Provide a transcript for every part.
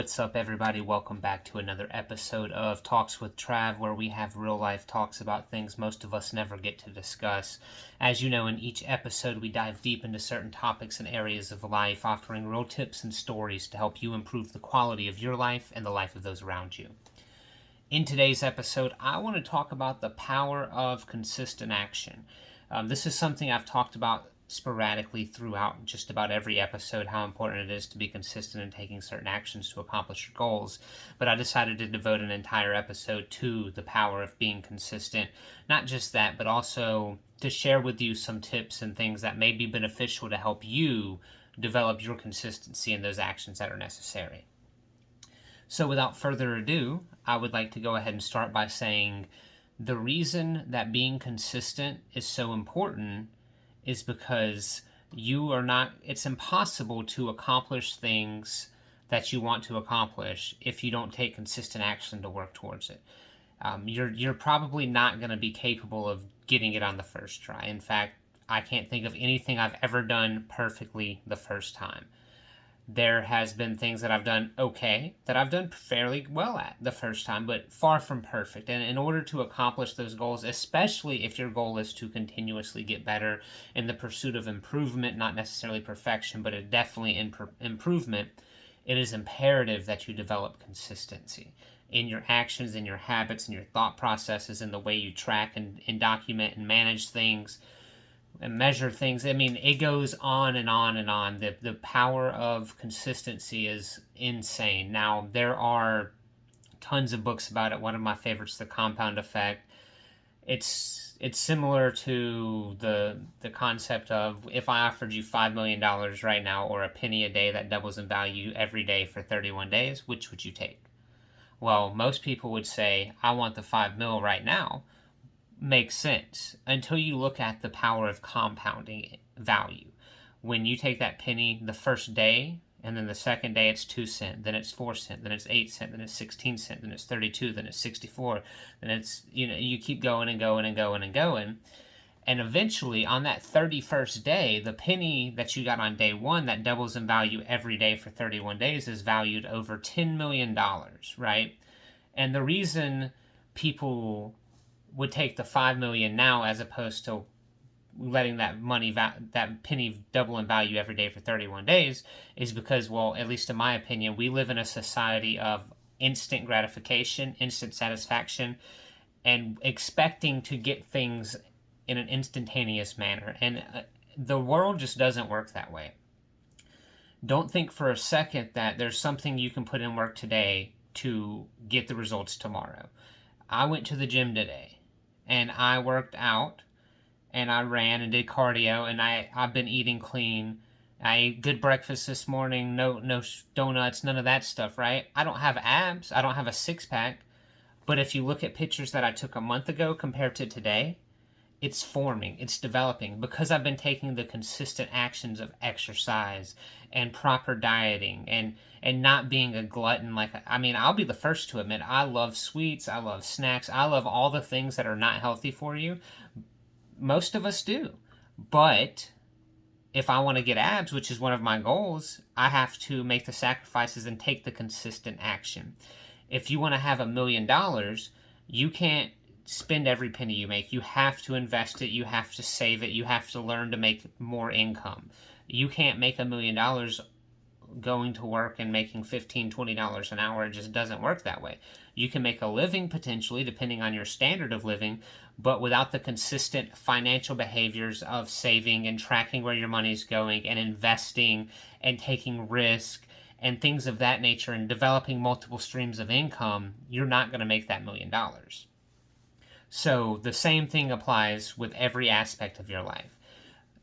What's up, everybody? Welcome back to another episode of Talks with Trav, where we have real-life talks about things most of us never get to discuss. As you know, in each episode, we dive deep into certain topics and areas of life, offering real tips and stories to help you improve the quality of your life and the life of those around you. In today's episode, I want to talk about the power of consistent action. This is something I've talked about sporadically throughout just about every episode, how important it is to be consistent in taking certain actions to accomplish your goals. But I decided to devote an entire episode to the power of being consistent. Not just that, but also to share with you some tips and things that may be beneficial to help you develop your consistency in those actions that are necessary. So without further ado, I would like to go ahead and start by saying the reason that being consistent is so important is because it's impossible to accomplish things that you want to accomplish if you don't take consistent action to work towards it. You're probably not going to be capable of getting it on the first try. In fact, I can't think of anything I've ever done perfectly the first time. There has been things that I've done okay, that I've done fairly well at the first time, but far from perfect. And in order to accomplish those goals, especially if your goal is to continuously get better in the pursuit of improvement, not necessarily perfection, but definitely improvement, it is imperative that you develop consistency in your actions, in your habits, in your thought processes, in the way you track and document and manage things and measure things. I mean, it goes on and on and on. The power of consistency is insane. Now, there are tons of books about it. One of my favorites, The Compound Effect. It's similar to the concept of, if I offered you $5 million right now, or a penny a day that doubles in value every day for 31 days, which would you take? Well, most people would say, I want the 5 mil right now. Makes sense until you look at the power of compounding value. When you take that penny the first day, and then the second day it's 2 cents, then it's 4 cents, then it's 8 cents, then it's 16 cents, then it's 32, then it's 64, then it's, you keep going and going and going and going. And eventually, on that 31st day, the penny that you got on day one that doubles in value every day for 31 days is valued over $10 million, right? And the reason people would take the 5 million now as opposed to letting that that penny double in value every day for 31 days is because, well, at least in my opinion, we live in a society of instant gratification, instant satisfaction, and expecting to get things in an instantaneous manner. And the world just doesn't work that way. Don't think for a second that there's something you can put in work today to get the results tomorrow. I went to the gym today, and I worked out, and I ran and did cardio, and I've been eating clean. I ate good breakfast this morning, no donuts, none of that stuff, right? I don't have abs, I don't have a six-pack, but if you look at pictures that I took a month ago compared to today, it's forming, it's developing, because I've been taking the consistent actions of exercise and proper dieting and not being a glutton. I'll be the first to admit, I love sweets, I love snacks, I love all the things that are not healthy for you. Most of us do. But if I want to get abs, which is one of my goals, I have to make the sacrifices and take the consistent action. If you want to have $1 million, you can't spend every penny you make. You have to invest it. You have to save it. You have to learn to make more income. You can't make $1 million going to work and making $15, $20 an hour. It just doesn't work that way. You can make a living potentially, depending on your standard of living, but without the consistent financial behaviors of saving and tracking where your money's going and investing and taking risk and things of that nature and developing multiple streams of income, you're not going to make that $1 million. So the same thing applies with every aspect of your life.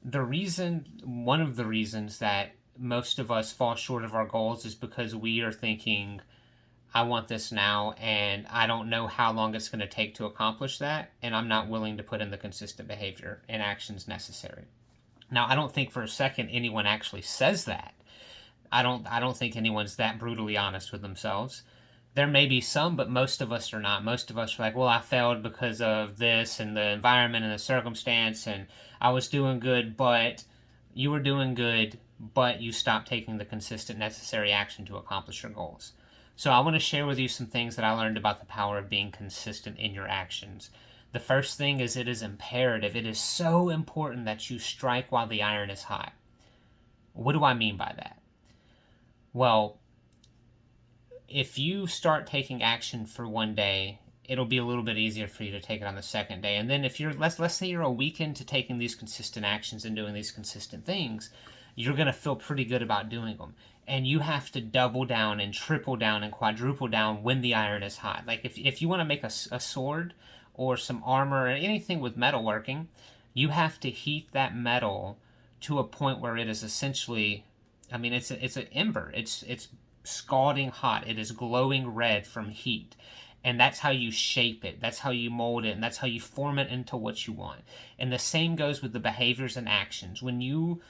One of the reasons that most of us fall short of our goals is because we are thinking, I want this now, and I don't know how long it's going to take to accomplish that, and I'm not willing to put in the consistent behavior and actions necessary. Now, I don't think for a second anyone actually says that. I don't think anyone's that brutally honest with themselves. There may be some, but most of us are not. Most of us are like, well, I failed because of this and the environment and the circumstance, and I was doing good, but you were doing good, but you stopped taking the consistent necessary action to accomplish your goals. So I want to share with you some things that I learned about the power of being consistent in your actions. The first thing is it is imperative. It is so important that you strike while the iron is hot. What do I mean by that? Well, if you start taking action for one day, it'll be a little bit easier for you to take it on the second day. And then if you're, let's say you're a week into taking these consistent actions and doing these consistent things, you're going to feel pretty good about doing them. And you have to double down and triple down and quadruple down when the iron is hot. Like if you want to make a sword or some armor or anything with metalworking, you have to heat that metal to a point where it is essentially, I mean, it's an ember. It's scalding hot. It is glowing red from heat. And that's how you shape it. That's how you mold it. And that's how you form it into what you want. And the same goes with the behaviors and actions. When you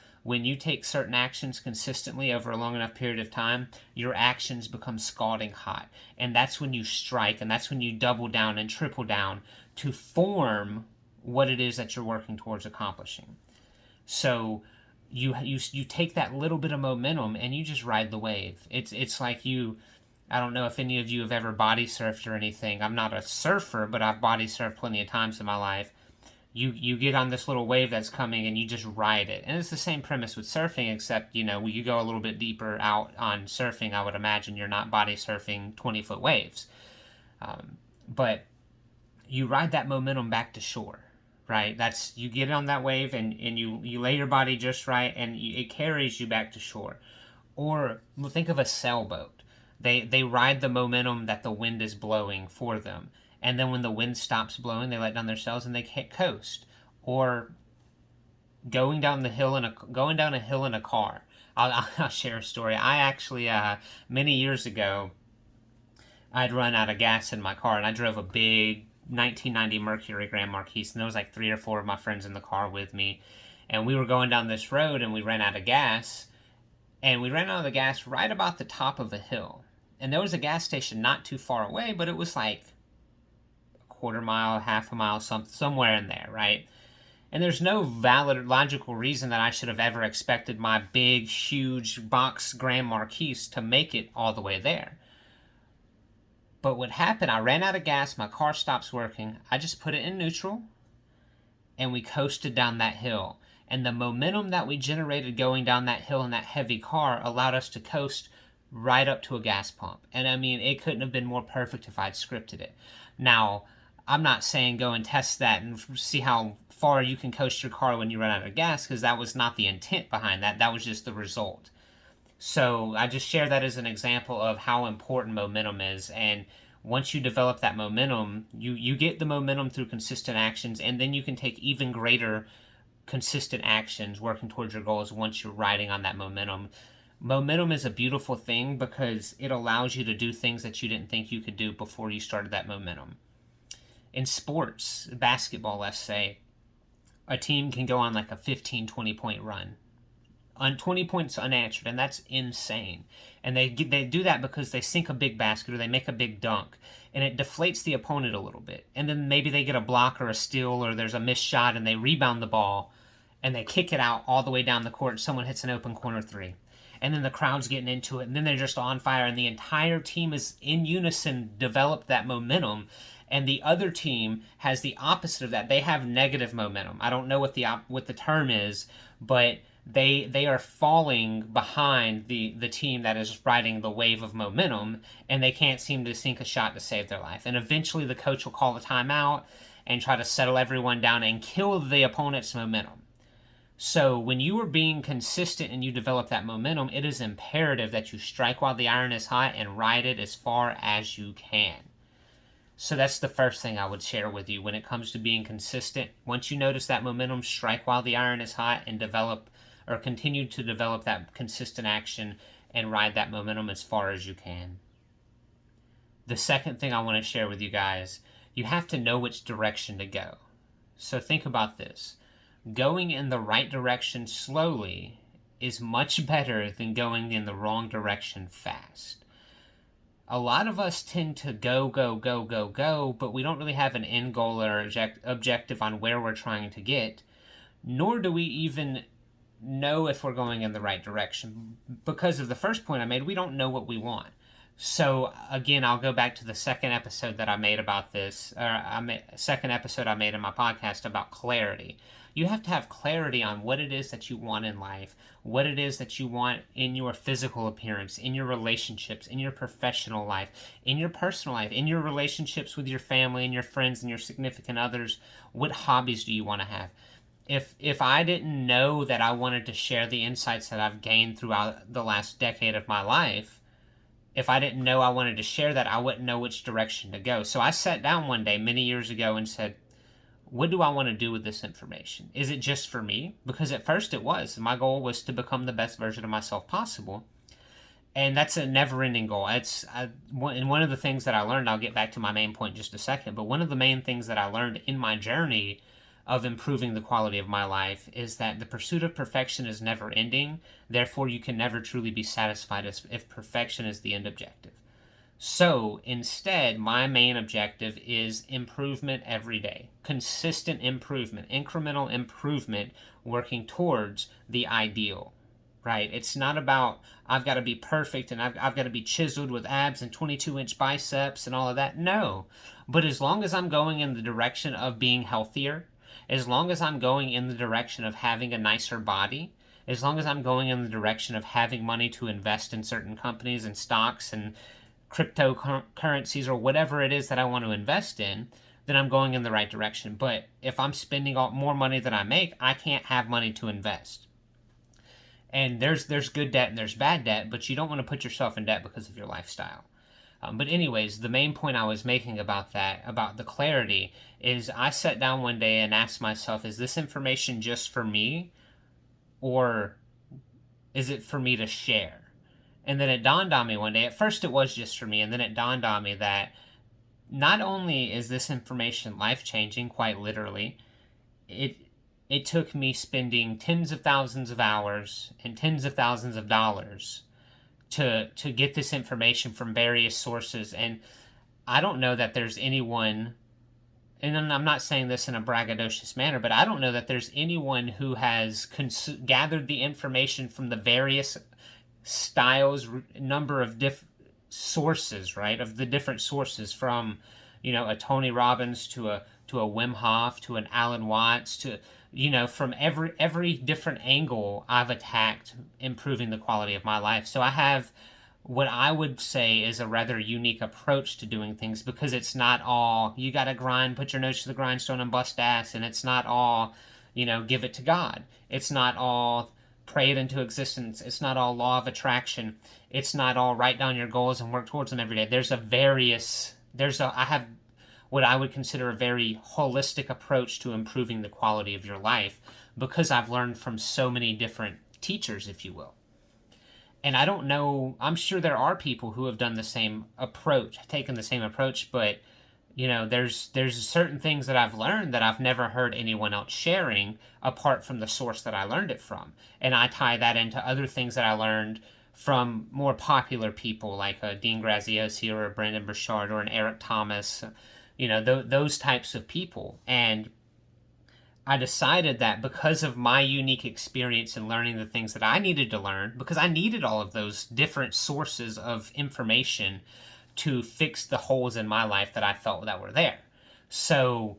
take certain actions consistently over a long enough period of time, your actions become scalding hot. And that's when you strike, and that's when you double down and triple down to form what it is that you're working towards accomplishing. So you take that little bit of momentum and you just ride the wave. It's like I don't know if any of you have ever body surfed or anything. I'm not a surfer, but I've body surfed plenty of times in my life. You get on this little wave that's coming and you just ride it. And it's the same premise with surfing, except, when you go a little bit deeper out on surfing, I would imagine you're not body surfing 20-foot waves. But you ride that momentum back to shore, right? You get on that wave and you lay your body just right and it carries you back to shore. Or think of a sailboat. They ride the momentum that the wind is blowing for them. And then when the wind stops blowing, they let down their sails and they can't coast. Or going down a hill in a car. I'll share a story. I actually, many years ago, I'd run out of gas in my car, and I drove a big 1990 Mercury Grand Marquis, and there was like 3 or 4 of my friends in the car with me. And we were going down this road, and we ran out of gas. And we ran out of the gas right about the top of a hill. And there was a gas station not too far away, but it was like a quarter mile, half a mile, somewhere in there, right? And there's no valid, logical reason that I should have ever expected my big, huge box Grand Marquis to make it all the way there. But what happened, I ran out of gas, my car stops working, I just put it in neutral, and we coasted down that hill. And the momentum that we generated going down that hill in that heavy car allowed us to coast right up to a gas pump. And I mean, it couldn't have been more perfect if I'd scripted it. Now, I'm not saying go and test that and see how far you can coast your car when you run out of gas, because that was not the intent behind that. That was just the result. So I just share that as an example of how important momentum is. And once you develop that momentum, you get the momentum through consistent actions, and then you can take even greater consistent actions working towards your goals once you're riding on that momentum. Momentum is a beautiful thing because it allows you to do things that you didn't think you could do before you started that momentum. In sports, basketball, let's say, a team can go on like a 15, 20-point run. On 20 points unanswered, and that's insane. And they do that because they sink a big basket or they make a big dunk, and it deflates the opponent a little bit. And then maybe they get a block or a steal, or there's a missed shot and they rebound the ball and they kick it out all the way down the court and someone hits an open corner 3. And then the crowd's getting into it, and then they're just on fire, and the entire team is in unison, developed that momentum, and the other team has the opposite of that. They have negative momentum. I don't know what the term is, but they are falling behind the team that is riding the wave of momentum, and they can't seem to sink a shot to save their life. And eventually the coach will call a timeout and try to settle everyone down and kill the opponent's momentum. So when you are being consistent and you develop that momentum, it is imperative that you strike while the iron is hot and ride it as far as you can. So that's the first thing I would share with you when it comes to being consistent. Once you notice that momentum, strike while the iron is hot and develop or continue to develop that consistent action and ride that momentum as far as you can. The second thing I want to share with you guys, you have to know which direction to go. So think about this. Going in the right direction slowly is much better than going in the wrong direction fast. A lot of us tend to go, but we don't really have an end goal or objective on where we're trying to get, nor do we even know if we're going in the right direction. Because of the first point I made, we don't know what we want. So again, I'll go back to the second episode that I made about this, second episode I made in my podcast about clarity. You have to have clarity on what it is that you want in life, what it is that you want in your physical appearance, in your relationships, in your professional life, in your personal life, in your relationships with your family and your friends and your significant others. What hobbies do you want to have? If I didn't know that I wanted to share the insights that I've gained throughout the last decade of my life, if I didn't know I wanted to share that, I wouldn't know which direction to go. So I sat down one day many years ago and said, what do I want to do with this information? Is it just for me? Because at first it was. My goal was to become the best version of myself possible. And that's a never-ending goal. And one of the things that I learned, I'll get back to my main point in just a second, but one of the main things that I learned in my journey of improving the quality of my life is that the pursuit of perfection is never ending. Therefore, you can never truly be satisfied if perfection is the end objective. So instead, my main objective is improvement every day, consistent improvement, incremental improvement, working towards the ideal, right? It's not about I've got to be perfect and I've got to be chiseled with abs and 22-inch biceps and all of that. No. But as long as I'm going in the direction of being healthier, as long as I'm going in the direction of having a nicer body, as long as I'm going in the direction of having money to invest in certain companies and stocks and cryptocurrencies or whatever it is that I want to invest in, then I'm going in the right direction. But if I'm spending more money than I make, I can't have money to invest. And there's good debt and there's bad debt, but you don't want to put yourself in debt because of your lifestyle. But anyways, the main point I was making about that, about the clarity, is I sat down one day and asked myself, is this information just for me, or is it for me to share? And then it dawned on me one day, at first it was just for me, and then it dawned on me that not only is this information life-changing, quite literally, it took me spending tens of thousands of hours and tens of thousands of dollars to get this information from various sources. And I don't know that there's anyone, and I'm not saying this in a braggadocious manner, but I don't know that there's anyone who has gathered the information from the various styles, number of sources, right? Of the different sources, from, a Tony Robbins to a Wim Hof to an Alan Watts to, from every different angle I've attacked improving the quality of my life. So I have what I would say is a rather unique approach to doing things, because it's not all you got to grind, put your nose to the grindstone and bust ass, and it's not all, give it to God. It's not all pray it into existence. It's not all law of attraction. It's not all write down your goals and work towards them every day. I have what I would consider a very holistic approach to improving the quality of your life, because I've learned from so many different teachers, if you will. And I don't know, I'm sure there are people who have done the same approach, taken the same approach, but there's certain things that I've learned that I've never heard anyone else sharing apart from the source that I learned it from. And I tie that into other things that I learned from more popular people like a Dean Graziosi or a Brendon Burchard or an Eric Thomas, those types of people. And I decided that because of my unique experience in learning the things that I needed to learn, because I needed all of those different sources of information to fix the holes in my life that I felt that were there. So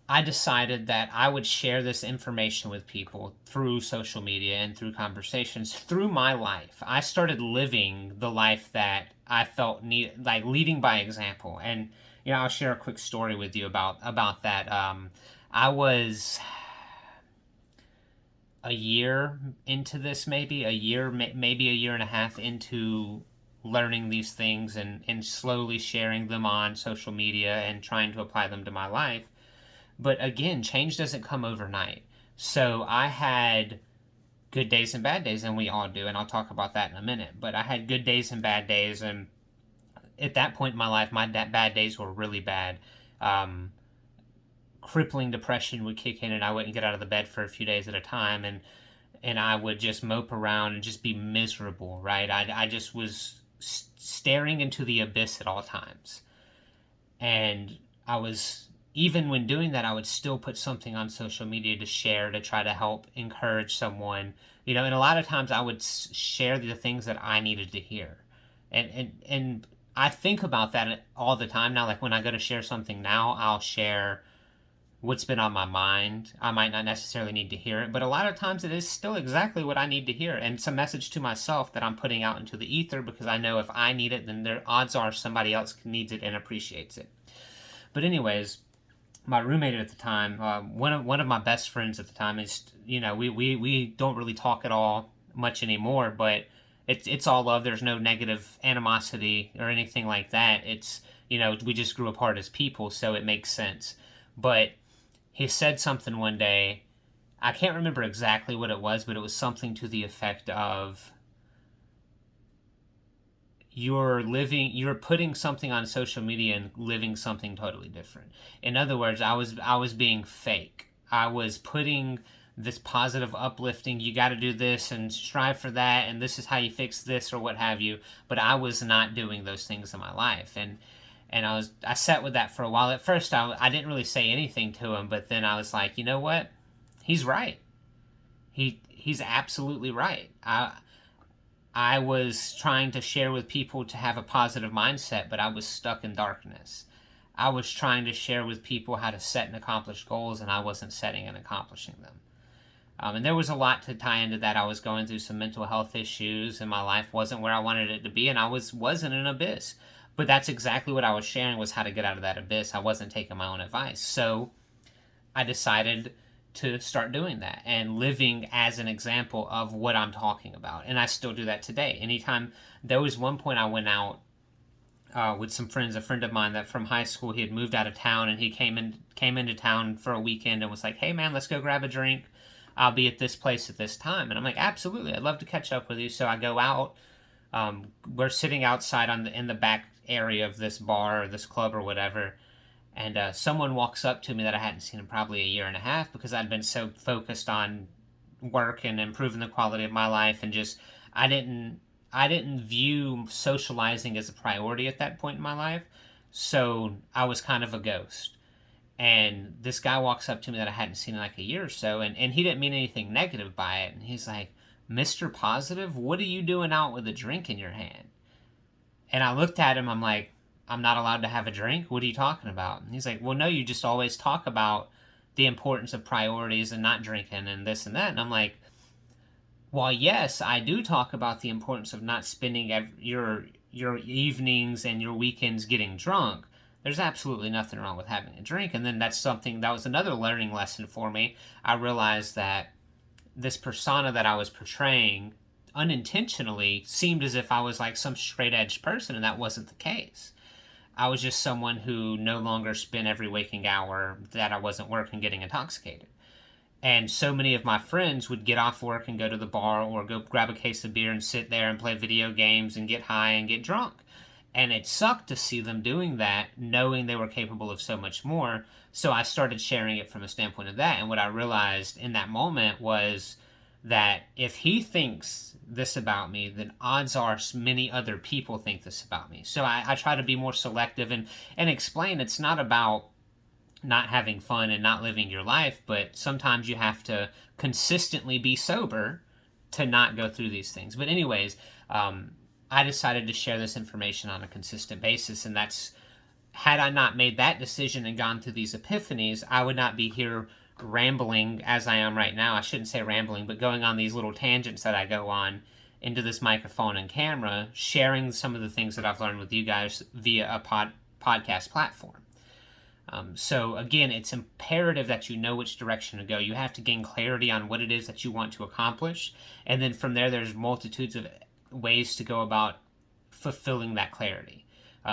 I decided that I would share this information with people through social media and through conversations through my life. I started living the life that I felt like leading by example. And I'll share a quick story with you about that. I was a year into this, maybe a year and a half into learning these things and slowly sharing them on social media and trying to apply them to my life. But again, change doesn't come overnight. So I had good days and bad days, and we all do, and I'll talk about that in a minute. But I had good days and bad days, and at that point in my life, my bad days were really bad. Crippling depression would kick in, and I wouldn't get out of the bed for a few days at a time, and I would just mope around and just be miserable, right? I just was staring into the abyss at all times. And even when doing that, I would still put something on social media to share, to try to help encourage someone, and a lot of times I would share the things that I needed to hear. And I think about that all the time now. Like when I go to share something now, I'll share what's been on my mind. I might not necessarily need to hear it, but a lot of times it is still exactly what I need to hear. And it's a message to myself that I'm putting out into the ether, because I know if I need it, then there odds are somebody else needs it and appreciates it. But anyways, my roommate at the time, one of my best friends at the time, is, we don't really talk at all much anymore, but it's all love. There's no negative animosity or anything like that. It's, we just grew apart as people, so it makes sense. But he said something one day. I can't remember exactly what it was, but it was something to the effect of, you're putting something on social media and living something totally different. In other words, I was being fake. I was putting this positive, uplifting, you got to do this and strive for that, and this is how you fix this, or what have you. But I was not doing those things in my life, and I sat with that for a while. At first, I didn't really say anything to him, but then I was like, you know what? He's right. He's absolutely right. I was trying to share with people to have a positive mindset, but I was stuck in darkness. I was trying to share with people how to set and accomplish goals, and I wasn't setting and accomplishing them. And there was a lot to tie into that. I was going through some mental health issues, and my life wasn't where I wanted it to be, and I was in an abyss. But that's exactly what I was sharing, was how to get out of that abyss. I wasn't taking my own advice. So I decided to start doing that and living as an example of what I'm talking about. And I still do that today. Anytime, there was one point I went out with some friends, a friend of mine that from high school, he had moved out of town, and he came into town for a weekend and was like, hey man, let's go grab a drink. I'll be at this place at this time. And I'm like, absolutely, I'd love to catch up with you. So I go out. We're sitting outside in the back area of this bar or this club or whatever, and someone walks up to me that I hadn't seen in probably a year and a half, because I'd been so focused on work and improving the quality of my life, and just I didn't view socializing as a priority at that point in my life. So I was kind of a ghost. And this guy walks up to me that I hadn't seen in like a year or so, and he didn't mean anything negative by it. And he's like, Mr. Positive, what are you doing out with a drink in your hand? And I looked at him, I'm like, I'm not allowed to have a drink? What are you talking about? And he's like, well, no, you just always talk about the importance of priorities and not drinking and this and that. And I'm like, well, yes, I do talk about the importance of not spending your evenings and your weekends getting drunk. There's absolutely nothing wrong with having a drink. And then that was another learning lesson for me. I realized that this persona that I was portraying unintentionally seemed as if I was like some straight edge person, and that wasn't the case. I was just someone who no longer spent every waking hour that I wasn't working getting intoxicated. And so many of my friends would get off work and go to the bar or go grab a case of beer and sit there and play video games and get high and get drunk. And it sucked to see them doing that, knowing they were capable of so much more. So I started sharing it from a standpoint of that. And what I realized in that moment was that if he thinks this about me, then odds are many other people think this about me. So I try to be more selective and explain it's not about not having fun and not living your life, but sometimes you have to consistently be sober to not go through these things. But anyways, I decided to share this information on a consistent basis, and had I not made that decision and gone through these epiphanies, I would not be here rambling as I am right now. I shouldn't say rambling, but going on these little tangents that I go on into this microphone and camera, sharing some of the things that I've learned with you guys via a podcast platform. So again, it's imperative that you know which direction to go. You have to gain clarity on what it is that you want to accomplish, and then from there's multitudes of ways to go about fulfilling that clarity.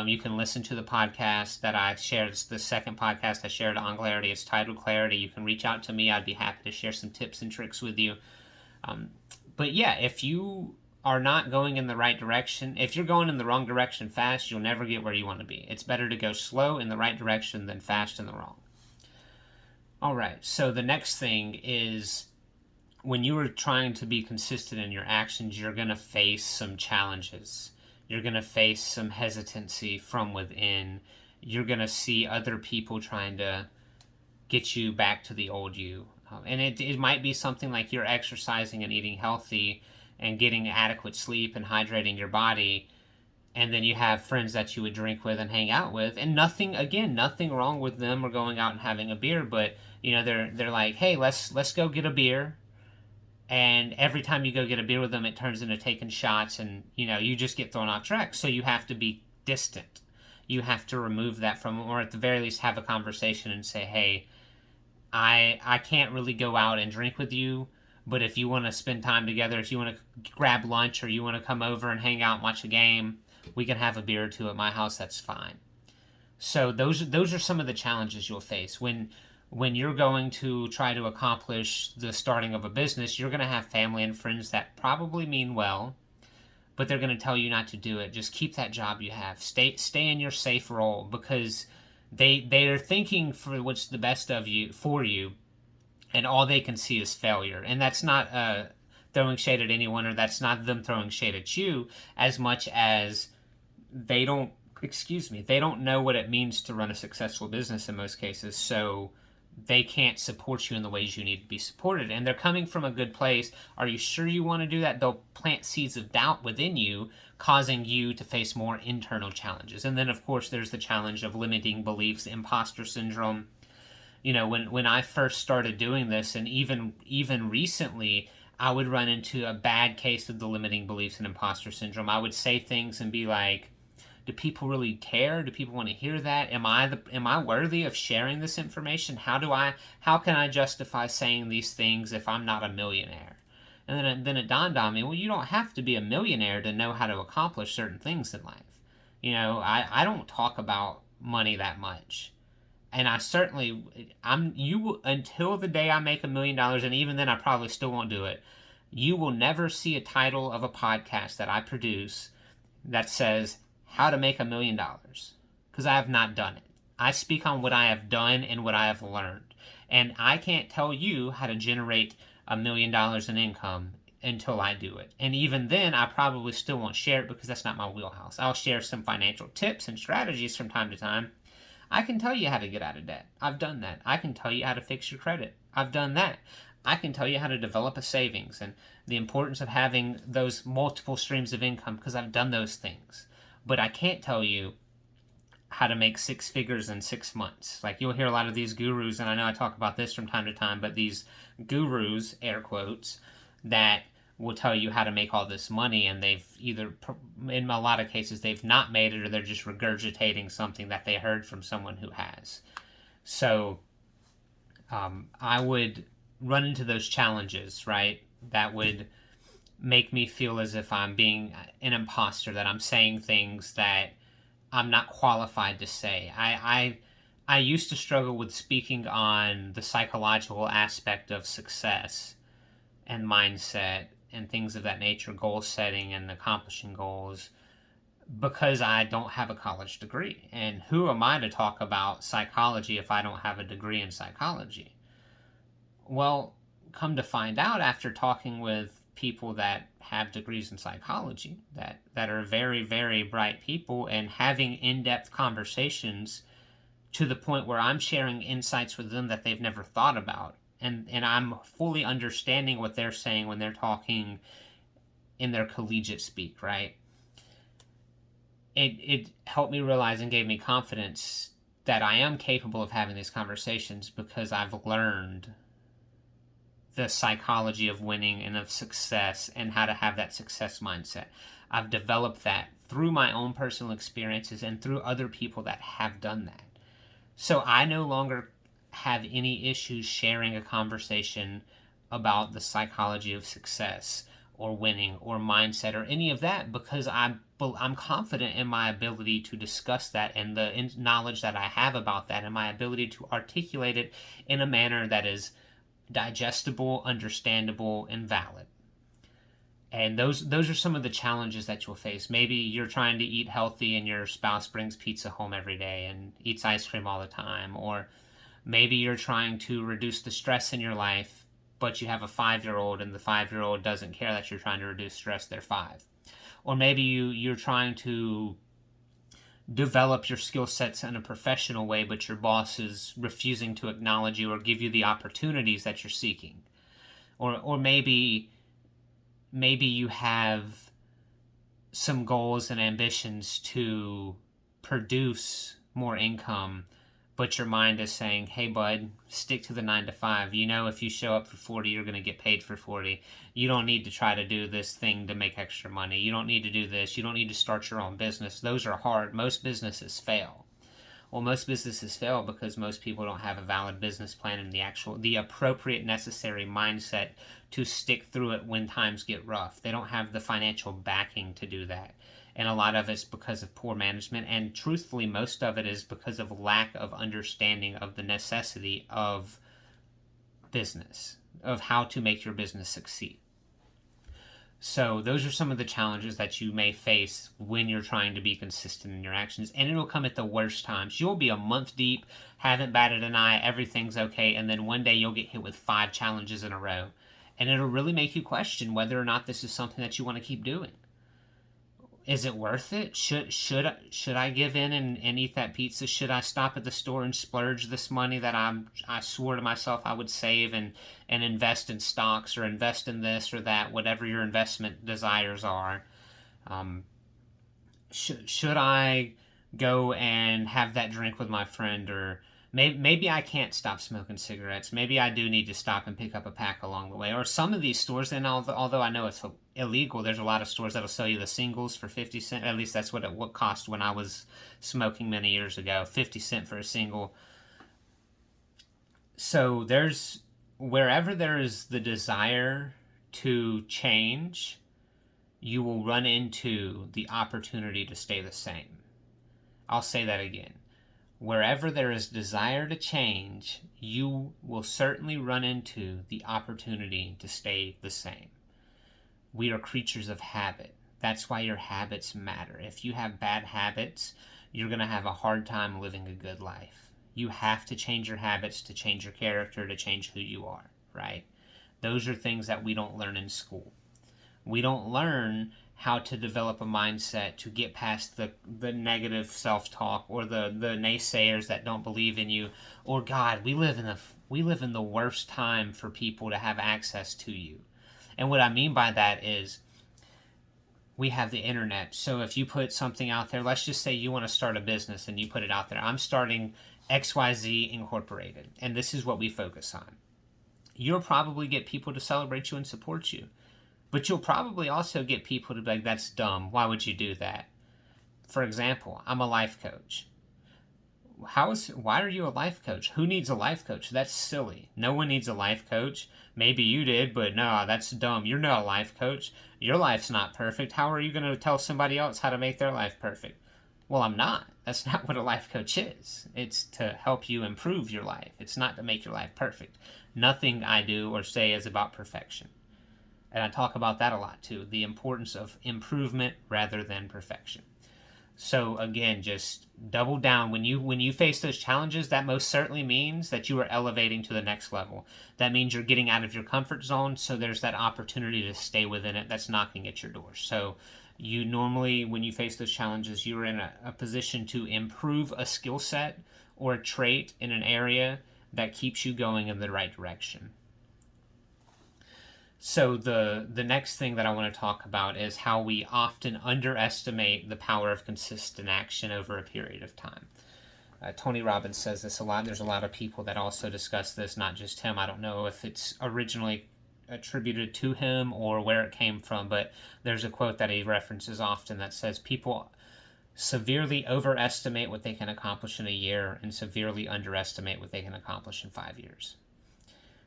You can listen to the podcast that I shared. It's the second podcast I shared on clarity. It's titled Clarity. You can reach out to me. I'd be happy to share some tips and tricks with you. But yeah, if you are not going in the right direction, if you're going in the wrong direction fast, you'll never get where you want to be. It's better to go slow in the right direction than fast in the wrong. All right, so the next thing is, when you are trying to be consistent in your actions, you're going to face some challenges. You're going to face some hesitancy from within. You're going to see other people trying to get you back to the old you. And it might be something like you're exercising and eating healthy and getting adequate sleep and hydrating your body And then you have friends that you would drink with and hang out with, and nothing wrong with them or going out and having a beer, but they're like, hey, let's go get a beer. And every time you go get a beer with them, it turns into taking shots, and you just get thrown off track. So you have to be distant. You have to remove that from them, or at the very least have a conversation and say, hey, I can't really go out and drink with you, but if you want to spend time together, if you want to grab lunch or you want to come over and hang out and watch a game, we can have a beer or two at my house. That's fine. So those are some of the challenges you'll face when you're going to try to accomplish the starting of a business. You're going to have family and friends that probably mean well, but they're going to tell you not to do it. Just keep that job you have. Stay in your safe role, because they are thinking for what's the best of you for you, and all they can see is failure. And that's not throwing shade at anyone, or that's not them throwing shade at you, as much as they don't they don't know what it means to run a successful business in most cases. So they can't support you in the ways you need to be supported, and they're coming from a good place. Are you sure you want to do that? They'll plant seeds of doubt within you, causing you to face more internal challenges. And then of course there's the challenge of limiting beliefs, imposter syndrome. When I first started doing this, and even recently, I would run into a bad case of the limiting beliefs and imposter syndrome. I would say things and be like, do people really care? Do people want to hear that? Am I worthy of sharing this information? How can I justify saying these things if I'm not a millionaire? And then it dawned on me, well, you don't have to be a millionaire to know how to accomplish certain things in life. I don't talk about money that much. And until the day I make $1,000,000, and even then I probably still won't do it. You will never see a title of a podcast that I produce that says how to make $1,000,000, because I have not done it. I speak on what I have done and what I have learned, and I can't tell you how to generate $1,000,000 in income until I do it. And even then, I probably still won't share it, because that's not my wheelhouse. I'll share some financial tips and strategies from time to time. I can tell you how to get out of debt. I've done that. I can tell you how to fix your credit. I've done that. I can tell you how to develop a savings and the importance of having those multiple streams of income, because I've done those things. But I can't tell you how to make 6 figures in 6 months. Like, you'll hear a lot of these gurus, and I know I talk about this from time to time, but these gurus, air quotes, that will tell you how to make all this money, and they've either, in a lot of cases, they've not made it, or they're just regurgitating something that they heard from someone who has. So I would run into those challenges, right? That would make me feel as if I'm being an imposter, that I'm saying things that I'm not qualified to say. I used to struggle with speaking on the psychological aspect of success and mindset and things of that nature, goal setting and accomplishing goals, because I don't have a college degree. And who am I to talk about psychology if I don't have a degree in psychology? Well, come to find out, after talking with people that have degrees in psychology, that are very, very bright people, and having in-depth conversations to the point where I'm sharing insights with them that they've never thought about. And I'm fully understanding what they're saying when they're talking in their collegiate speak, right? It helped me realize and gave me confidence that I am capable of having these conversations, because I've learned the psychology of winning and of success, and how to have that success mindset. I've developed that through my own personal experiences and through other people that have done that. So I no longer have any issues sharing a conversation about the psychology of success or winning or mindset or any of that, because I'm confident in my ability to discuss that, and the knowledge that I have about that, and my ability to articulate it in a manner that is digestible, understandable, and valid. And those are some of the challenges that you'll face. Maybe you're trying to eat healthy and your spouse brings pizza home every day and eats ice cream all the time. Or maybe you're trying to reduce the stress in your life, but you have a 5-year-old, and the 5-year-old doesn't care that you're trying to reduce stress. They're 5. Or maybe you're trying to develop your skill sets in a professional way, but your boss is refusing to acknowledge you or give you the opportunities that you're seeking. Or maybe you have some goals and ambitions to produce more income, but your mind is saying, hey, bud, stick to the 9 to 5. You know, if you show up for 40, you're going to get paid for 40. You don't need to try to do this thing to make extra money. You don't need to do this. You don't need to start your own business. Those are hard. Most businesses fail. Well, most businesses fail because most people don't have a valid business plan and the appropriate necessary mindset to stick through it when times get rough. They don't have the financial backing to do that. And a lot of it's because of poor management, and truthfully, most of it is because of lack of understanding of the necessity of business, of how to make your business succeed. So those are some of the challenges that you may face when you're trying to be consistent in your actions, and it'll come at the worst times. You'll be a month deep, haven't batted an eye, everything's okay, and then one day you'll get hit with 5 challenges in a row, and it'll really make you question whether or not this is something that you want to keep doing. Is it worth it? Should I give in and eat that pizza? Should I stop at the store and splurge this money that I swore to myself I would save and invest in stocks or invest in this or that, whatever your investment desires are? Should I go and have that drink with my friend, or maybe I can't stop smoking cigarettes. Maybe I do need to stop and pick up a pack along the way. Or some of these stores, and although I know it's illegal, there's a lot of stores that'll sell you the singles for 50 cents. At least that's what it cost when I was smoking many years ago, 50 cents for a single. So wherever there is the desire to change, you will run into the opportunity to stay the same. I'll say that again. Wherever there is desire to change, you will certainly run into the opportunity to stay the same. We are creatures of habit. That's why your habits matter. If you have bad habits, you're going to have a hard time living a good life. You have to change your habits to change your character, to change who you are, right? Those are things that we don't learn in school. We don't learn how to develop a mindset to get past the negative self-talk or the naysayers that don't believe in you. Or God, we live in the worst time for people to have access to you. And what I mean by that is we have the internet. So if you put something out there, let's just say you want to start a business and you put it out there. I'm starting XYZ Incorporated, and this is what we focus on. You'll probably get people to celebrate you and support you. But you'll probably also get people to be like, that's dumb. Why would you do that? For example, I'm a life coach. Why are you a life coach? Who needs a life coach? That's silly. No one needs a life coach. Maybe you did, but no, that's dumb. You're not a life coach. Your life's not perfect. How are you going to tell somebody else how to make their life perfect? Well, I'm not. That's not what a life coach is. It's to help you improve your life. It's not to make your life perfect. Nothing I do or say is about perfection. And I talk about that a lot too, the importance of improvement rather than perfection. So again, just double down. When you face those challenges, that most certainly means that you are elevating to the next level. That means you're getting out of your comfort zone, so there's that opportunity to stay within it that's knocking at your door. So you normally, when you face those challenges, you're in a position to improve a skill set or a trait in an area that keeps you going in the right direction. So the next thing that I want to talk about is how we often underestimate the power of consistent action over a period of time. Tony Robbins says this a lot. There's a lot of people that also discuss this, not just him. I don't know if it's originally attributed to him or where it came from, but there's a quote that he references often that says people severely overestimate what they can accomplish in a year and severely underestimate what they can accomplish in 5 years.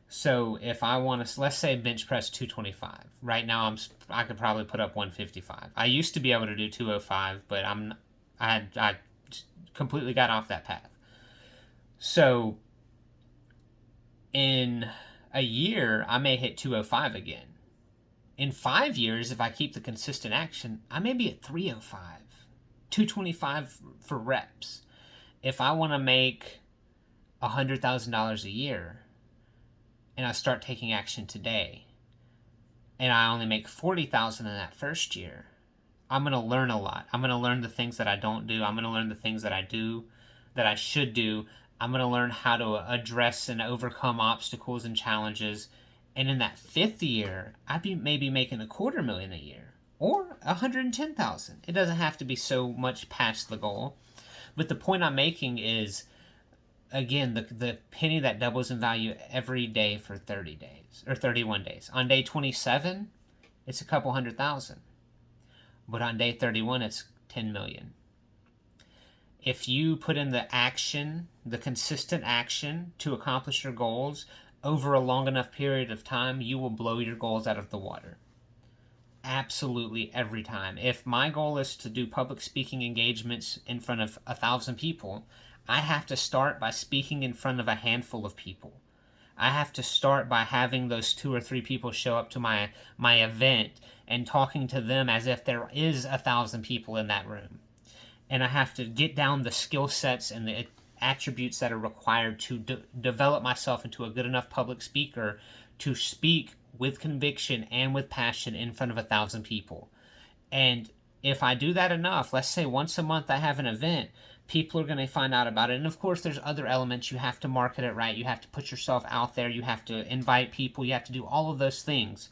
So if I want to, let's say bench press 225. Right now I could probably put up 155. I used to be able to do 205, but I completely got off that path. So in a year, I may hit 205 again. In 5 years, if I keep the consistent action, I may be at 305, 225 for reps. If I want to make $100,000 a year, and I start taking action today, and I only make $40,000 in that first year, I'm going to learn a lot. I'm going to learn the things that I don't do. I'm going to learn the things that I do, that I should do. I'm going to learn how to address and overcome obstacles and challenges. And in that 5th year, I'd be maybe making $250,000 a year. or 110,000. It doesn't have to be so much past the goal. But the point I'm making is, again, the penny that doubles in value every day for 30 days or 31 days. On day 27, it's a couple 100,000. But on day 31, it's 10 million. If you put in the action, the consistent action to accomplish your goals over a long enough period of time, you will blow your goals out of the water. Absolutely every time. If my goal is to do public speaking engagements in front of 1,000 people, I have to start by speaking in front of a handful of people. I have to start by having those 2 or 3 people show up to my event and talking to them as if there is 1,000 people in that room. And I have to get down the skill sets and the attributes that are required to develop myself into a good enough public speaker to speak with conviction and with passion in front of 1,000 people. And if I do that enough, let's say once a month I have an event, people are going to find out about it. And of course, there's other elements. You have to market it right. You have to put yourself out there. You have to invite people. You have to do all of those things.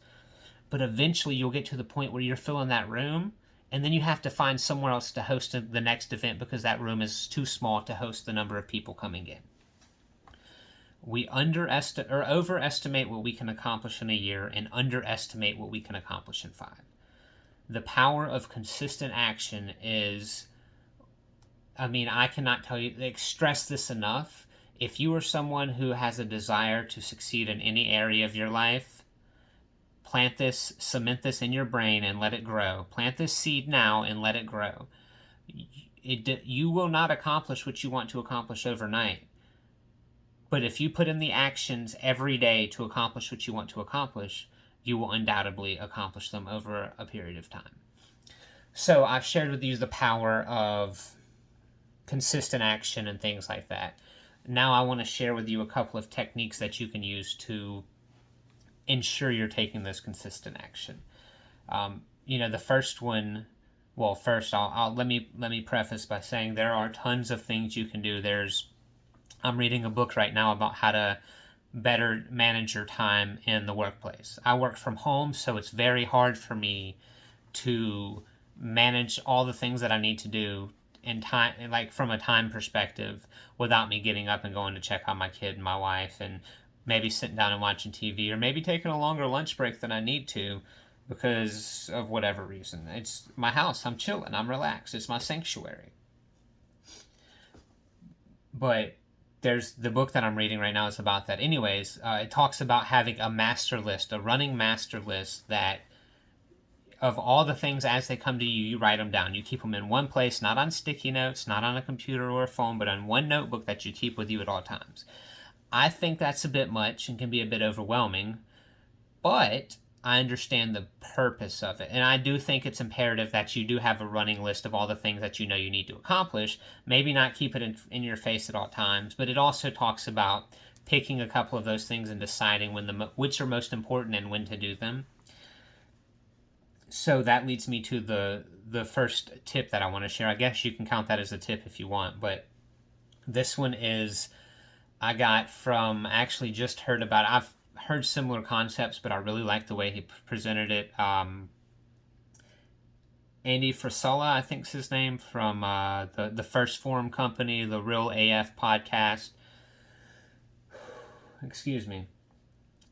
But eventually you'll get to the point where you're filling that room, and then you have to find somewhere else to host the next event because that room is too small to host the number of people coming in. We overestimate what we can accomplish in a year and underestimate what we can accomplish in 5. The power of consistent action is, I cannot stress this enough. If you are someone who has a desire to succeed in any area of your life, plant this, cement this in your brain and let it grow. Plant this seed now and let it grow. You will not accomplish what you want to accomplish overnight. But if you put in the actions every day to accomplish what you want to accomplish, you will undoubtedly accomplish them over a period of time. So I've shared with you the power of consistent action and things like that. Now I want to share with you a couple of techniques that you can use to ensure you're taking this consistent action. The first one. Well, first, let me preface by saying there are tons of things you can do. I'm reading a book right now about how to better manage your time in the workplace. I work from home, so it's very hard for me to manage all the things that I need to do in time, like from a time perspective, without me getting up and going to check on my kid and my wife and maybe sitting down and watching TV, or maybe taking a longer lunch break than I need to because of whatever reason. It's my house. I'm chilling. I'm relaxed. It's my sanctuary. But there's the book that I'm reading right now is about that. Anyways, it talks about having a master list, a running master list that of all the things as they come to you, you write them down. You keep them in one place, not on sticky notes, not on a computer or a phone, but on one notebook that you keep with you at all times. I think that's a bit much and can be a bit overwhelming, but I understand the purpose of it. And I do think it's imperative that you do have a running list of all the things that you know you need to accomplish. Maybe not keep it in your face at all times, but it also talks about picking a couple of those things and deciding which are most important and when to do them. So that leads me to the first tip that I want to share. I guess you can count that as a tip if you want, but this one is I got from, actually just heard about it. I've heard similar concepts, but I really like the way he presented it. Andy Frisella, I think is his name, from the First Forum Company, the Real AF podcast. Excuse me.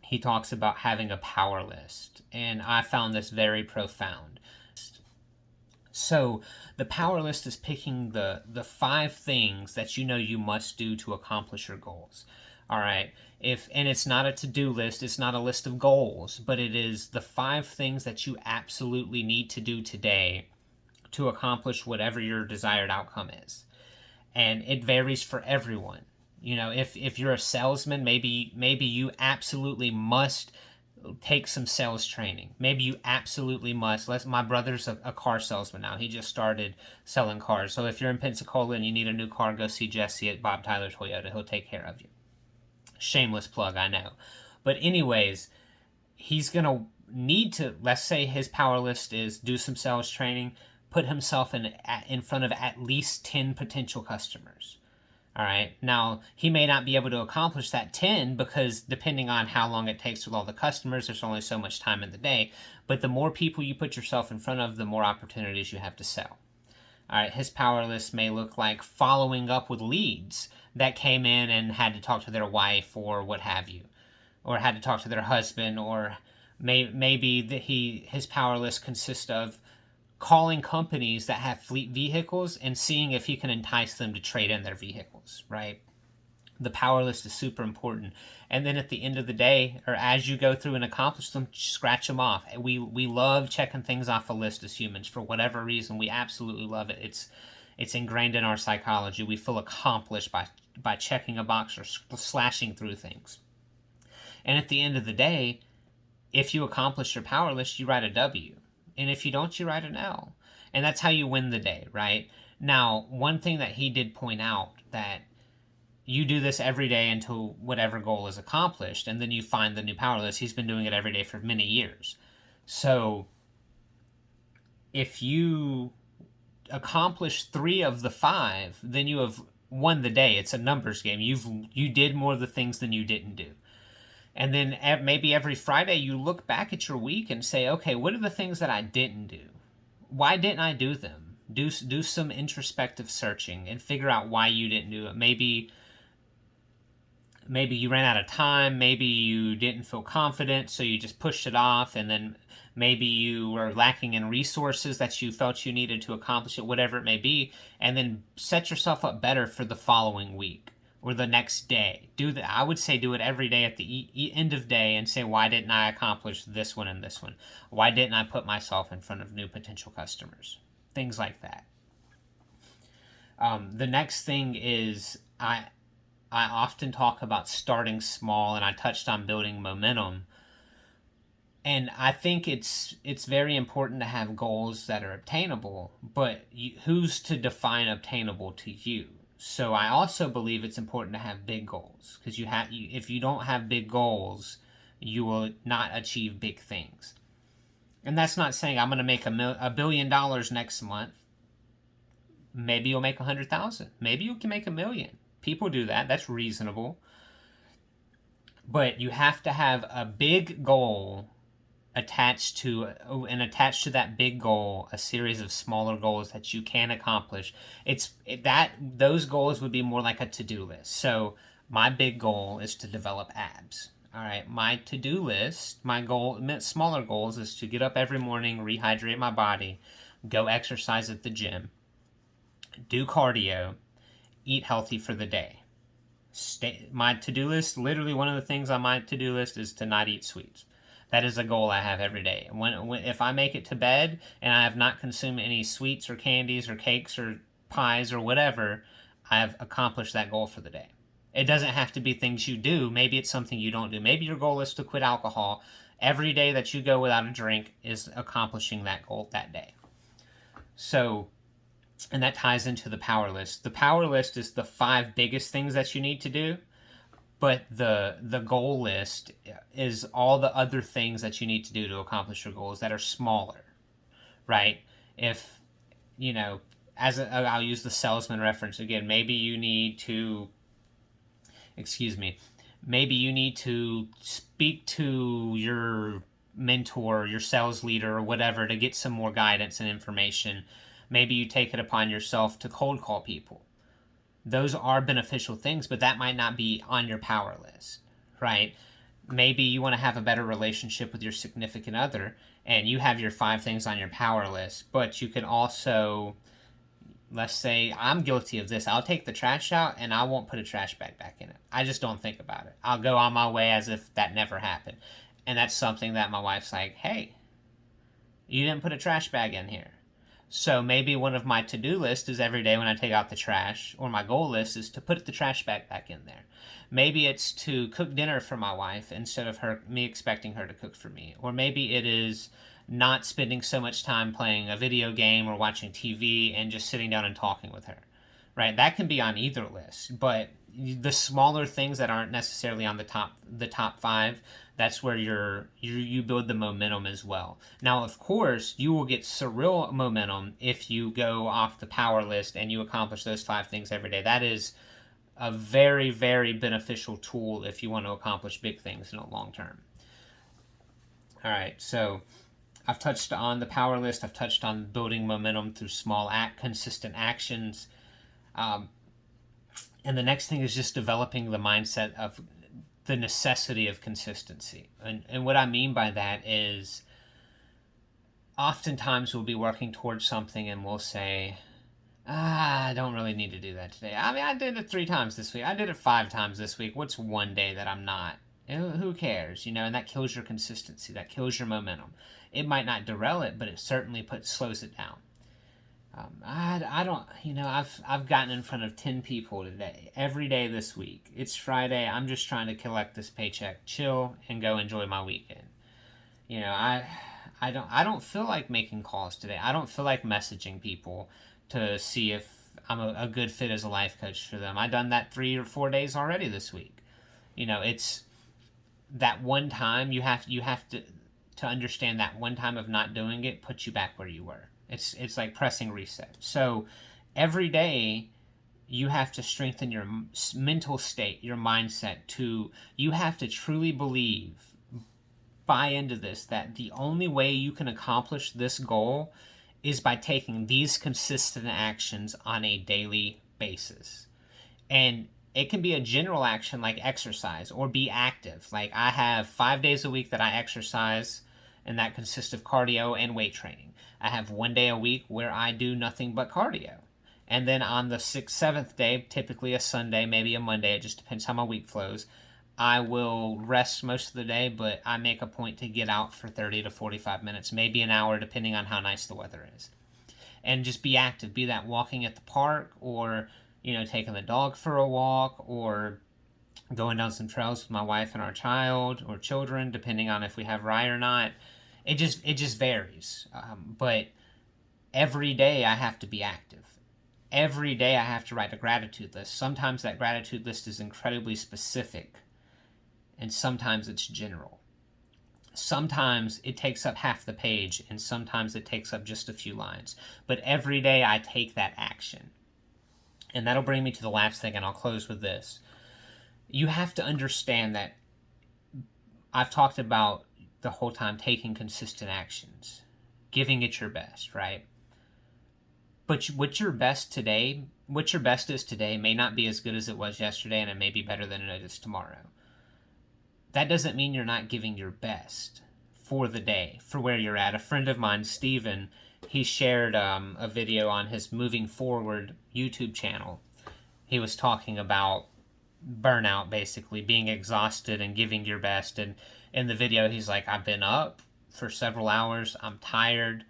He talks about having a power list, and I found this very profound. So the power list is picking the 5 things that you know you must do to accomplish your goals. All right. And it's not a to-do list, it's not a list of goals, but it is the 5 things that you absolutely need to do today to accomplish whatever your desired outcome is. And it varies for everyone. If you're a salesman, maybe you absolutely must take some sales training. Maybe you absolutely must. My brother's a car salesman now. He just started selling cars. So if you're in Pensacola and you need a new car, go see Jesse at Bob Tyler Toyota. He'll take care of you. Shameless plug, I know. But anyways, he's going to need to, let's say his power list is do some sales training, put himself in front of at least 10 potential customers. All right. Now, he may not be able to accomplish that 10 because depending on how long it takes with all the customers, there's only so much time in the day. But the more people you put yourself in front of, the more opportunities you have to sell. All right. His power list may look like following up with leads that came in and had to talk to their wife or what have you, or had to talk to their husband, or maybe his power list consists of calling companies that have fleet vehicles and seeing if he can entice them to trade in their vehicles, right? The power list is super important. And then at the end of the day, or as you go through and accomplish them, scratch them off. We love checking things off a list as humans for whatever reason. We absolutely love it. It's ingrained in our psychology. We feel accomplished by checking a box or slashing through things. And at the end of the day, if you accomplish your power list, you write a W. And if you don't, you write an L. And that's how you win the day, right? Now, one thing that he did point out, that you do this every day until whatever goal is accomplished, and then you find the new power list. He's been doing it every day for many years. So if you accomplish 3 of the 5, then you have won the day. It's a numbers game. You did more of the things than you didn't do. And then maybe every Friday you look back at your week and say, okay, what are the things that I didn't do? Why didn't I do them? Do some introspective searching and figure out why you didn't do it. Maybe you ran out of time. Maybe you didn't feel confident, so you just pushed it off. And then maybe you were lacking in resources that you felt you needed to accomplish it, whatever it may be. And then set yourself up better for the following week or the next day. I would say do it every day at the end of day and say, why didn't I accomplish this one and this one? Why didn't I put myself in front of new potential customers? Things like that. The next thing is I often talk about starting small, and I touched on building momentum. And I think it's very important to have goals that are obtainable, but who's to define obtainable to you? So I also believe it's important to have big goals, because if you don't have big goals, you will not achieve big things. And that's not saying I'm going to make $1 billion next month. Maybe you'll make 100,000. Maybe you can make 1 million. People do that. That's reasonable. But you have to have a big goal attached to that big goal a series of smaller goals that you can accomplish. Those goals would be more like a to-do list. So my big goal is to develop abs. All right, my to-do list, smaller goals, is to get up every morning, rehydrate my body, go exercise at the gym, do cardio, eat healthy for the day. My to-do list, literally one of the things on my to-do list is to not eat sweets. That is a goal I have every day. If I make it to bed and I have not consumed any sweets or candies or cakes or pies or whatever, I have accomplished that goal for the day. It doesn't have to be things you do. Maybe it's something you don't do. Maybe your goal is to quit alcohol. Every day that you go without a drink is accomplishing that goal that day. So, and that ties into the power list. The power list is the 5 biggest things that you need to do. But the goal list is all the other things that you need to do to accomplish your goals that are smaller, right? If, I'll use the salesman reference again. Maybe you need to speak to your mentor, your sales leader, or whatever to get some more guidance and information. Maybe you take it upon yourself to cold call people. Those are beneficial things, but that might not be on your power list, right? Maybe you want to have a better relationship with your significant other, and you have your 5 things on your power list, but you can also, let's say, I'm guilty of this. I'll take the trash out, and I won't put a trash bag back in it. I just don't think about it. I'll go on my way as if that never happened. And that's something that my wife's like, hey, you didn't put a trash bag in here. So me one of my to-do lists is every day when I take out the trash, or my goal list is to put the trash bag back in there. Maybe it's to cook dinner for my wife instead of me expecting her to cook for me. Or maybe it is not spending so much time playing a video game or watching TV and just sitting down and talking with her, right? That can be on either list, but the smaller things that aren't necessarily on the top 5, that's where you build the momentum as well. Now, of course, you will get surreal momentum if you go off the power list and you accomplish those 5 things every day. That is a very, very beneficial tool if you want to accomplish big things in the long term. All right, so I've touched on the power list. I've touched on building momentum through small, consistent actions. And the next thing is just developing the mindset of the necessity of consistency. And what I mean by that is oftentimes we'll be working towards something and we'll say, I don't really need to do that today. I mean, I did it 3 times this week. I did it 5 times this week. What's one day that I'm not? Who cares? And that kills your consistency. That kills your momentum. It might not derail it, but it certainly slows it down. I don't, I've gotten in front of 10 people today, every day this week. It's Friday. I'm just trying to collect this paycheck, chill, and go enjoy my weekend. I don't feel like making calls today. I don't feel like messaging people to see if I'm a good fit as a life coach for them. I've done that 3 or 4 days already this week. It's that one time you have to understand that one time of not doing it puts you back where you were. It's like pressing reset. So every day you have to strengthen your mental state, your mindset. You have to truly buy into this, that the only way you can accomplish this goal is by taking these consistent actions on a daily basis. And it can be a general action like exercise or be active. Like I have 5 days a week that I exercise, and that consists of cardio and weight training. I have 1 day a week where I do nothing but cardio. And then on the 6th, 7th day, typically a Sunday, maybe a Monday, it just depends how my week flows, I will rest most of the day, but I make a point to get out for 30 to 45 minutes, maybe an hour, depending on how nice the weather is. And just be active. Be that walking at the park, or, taking the dog for a walk, or going down some trails with my wife and our child or children, depending on if we have Rye or not. It just varies. But every day I have to be active. Every day I have to write a gratitude list. Sometimes that gratitude list is incredibly specific, and sometimes it's general. Sometimes it takes up half the page, and sometimes it takes up just a few lines. But every day I take that action. And that'll bring me to the last thing, and I'll close with this. You have to understand that I've talked about the whole time taking consistent actions, giving it your best, right? But what your best is today may not be as good as it was yesterday, and it may be better than it is tomorrow. That doesn't mean you're not giving your best for the day, for where you're at. A friend of mine, Steven, he shared a video on his Moving Forward YouTube channel. He was talking about burnout, basically, being exhausted and giving your best. And in the video, he's like, I've been up for several hours. I'm tired.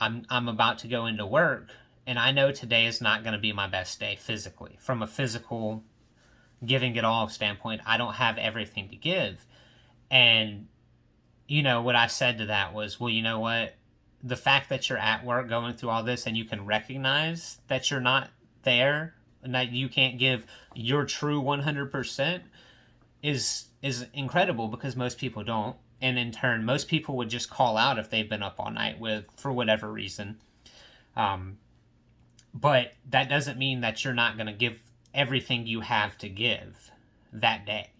I'm about to go into work. And I know today is not going to be my best day physically. From a physical giving it all standpoint, I don't have everything to give. And, what I said to that was, well, you know what? The fact that you're at work going through all this and you can recognize that you're not there and that you can't give your true 100% is incredible, because most people don't. And in turn, most people would just call out if they've been up all night for whatever reason. But that doesn't mean that you're not going to give everything you have to give that day.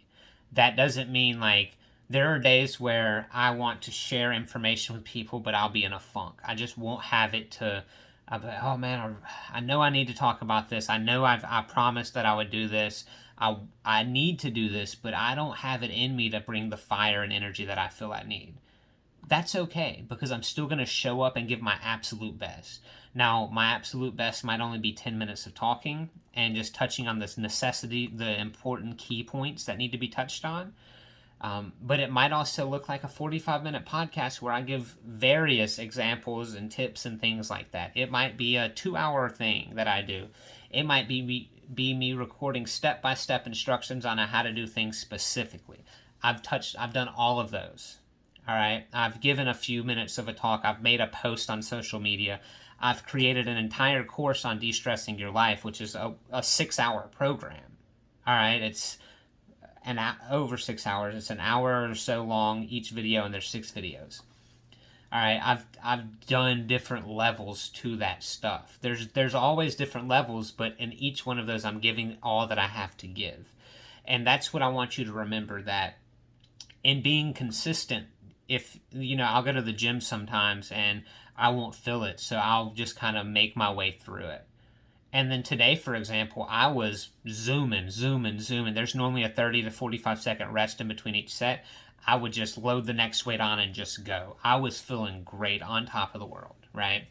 That doesn't mean, like, there are days where I want to share information with people, but I'll be in a funk. I just won't have it to, I'll be like, oh man, I know I need to talk about this. I know I promised that I would do this. I need to do this, but I don't have it in me to bring the fire and energy that I feel I need. That's okay, because I'm still going to show up and give my absolute best. Now, my absolute best might only be 10 minutes of talking and just touching on this necessity, the important key points that need to be touched on. But it might also look like a 45-minute podcast where I give various examples and tips and things like that. It might be a 2-hour thing that I do. It might be me recording step-by-step instructions on how to do things specifically. I've done all of those. All right. I've given a few minutes of a talk. I've made a post on social media. I've created an entire course on de-stressing your life, which is a 6-hour program. All right. It's over 6 hours. It's an hour or so long each video, and there's 6 videos. All right, I've done different levels to that stuff. There's always different levels, but in each one of those, I'm giving all that I have to give, and that's what I want you to remember. That in being consistent, if I'll go to the gym sometimes and I won't feel it, so I'll just kind of make my way through it. And then today, for example, I was zooming. There's normally a 30 to 45-second rest in between each set. I would just load the next weight on and just go. I was feeling great, on top of the world, right?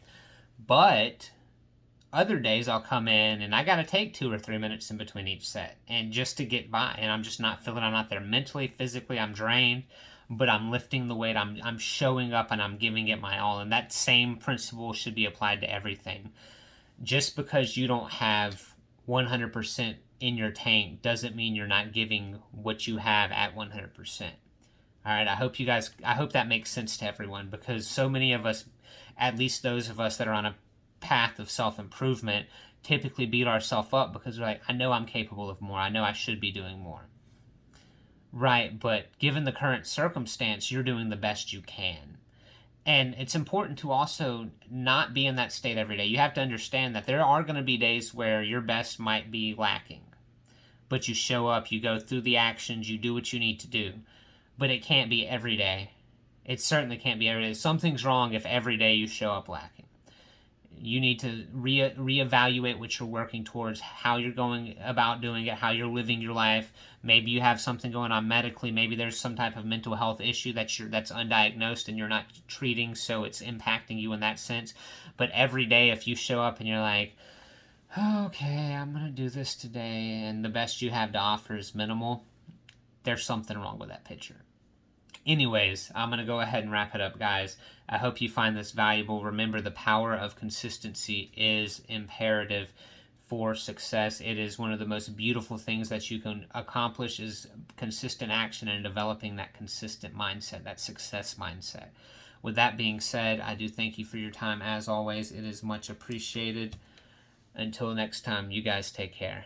But other days I'll come in and I got to take 2 or 3 minutes in between each set, and just to get by. And I'm just not feeling, I'm not there mentally, physically, I'm drained, but I'm lifting the weight, I'm showing up, and I'm giving it my all. And that same principle should be applied to everything. Just because you don't have 100% in your tank doesn't mean you're not giving what you have at 100%. All right, I hope that makes sense to everyone, because so many of us, at least those of us that are on a path of self-improvement, typically beat ourselves up because we're like, I know I'm capable of more. I know I should be doing more. Right, but given the current circumstance, you're doing the best you can. And it's important to also not be in that state every day. You have to understand that there are going to be days where your best might be lacking. But you show up, you go through the actions, you do what you need to do. But it can't be every day. It certainly can't be every day. Something's wrong if every day you show up lacking. You need to reevaluate what you're working towards, how you're going about doing it, how you're living your life. Maybe you have something going on medically. Maybe there's some type of mental health issue that's undiagnosed and you're not treating, so it's impacting you in that sense. But every day, if you show up and you're like, okay, I'm going to do this today, and the best you have to offer is minimal, there's something wrong with that picture. Anyways, I'm going to go ahead and wrap it up, guys. I hope you find this valuable. Remember, the power of consistency is imperative for success. It is one of the most beautiful things that you can accomplish, is consistent action and developing that consistent mindset, that success mindset. With that being said, I do thank you for your time. As always, it is much appreciated. Until next time, you guys take care.